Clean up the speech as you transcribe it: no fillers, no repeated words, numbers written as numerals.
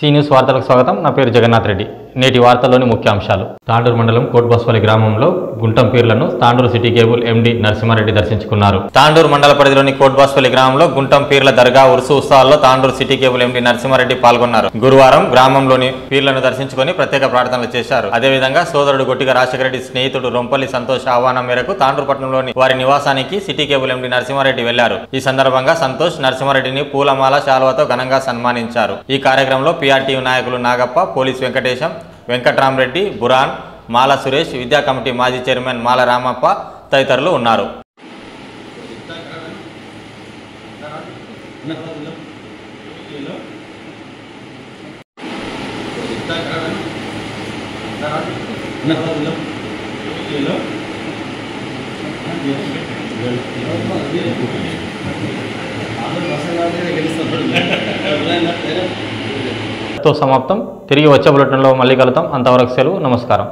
C news వార్తలకు స్వాగతం. నా పేరు జగన్నాథ్ రెడ్డి. నేటి వార్తల్లోని ముఖ్యాంశాలు. తాండూరు మండలం కోట్బస్పల్లి గ్రామంలో గుంటం పీర్లను Tandur city cable MD Narasimha Reddy దర్శించుకున్నారు. తాండూరు మండల పరిధిలోని కోట్బస్పల్లి గ్రామంలో గుంటం పీర్ల దర్గా ఉరుసు ఉత్సవాల్లో Tandur city cable MD Narasimha Reddy పాల్గొన్నారు. గురువారం గ్రామంలోని పీర్లను దర్శించుకుని ప్రత్యేక ప్రార్థనలు చేశారు. అదేవిధంగా సోదరుడు గొట్టిగ రాజశేఖర రెడ్డి స్నేహితుడు రొంపల్లి సంతోష్ ఆహ్వానం మేరకు తాండూరు పట్టణంలోని వారి నివాసానికి సిటీ కేబుల్ ఎండి నరసింహారెడ్డి వెళ్లారు. ఈ సందర్భంగా సంతోష్ నరసింహారెడ్డిని పూలమాల శాలువతో ఘనంగా సన్మానించారు. ఈ కార్యక్రమంలో పీఆర్టీయూ నాయకులు నాగప్ప, పోలీస్ వెంకటేశం, వెంకట్రామరెడ్డి, బురాన్, మాల సురేష్, విద్యా కమిటీ మాజీ చైర్మన్ మాల రామప్ప తదితరులు ఉన్నారు. సమాప్తం. తిరిగి వచ్చే బులెటిన్లో మళ్ళీ కలుద్దాం. అంతవరకు సెలవు. నమస్కారం.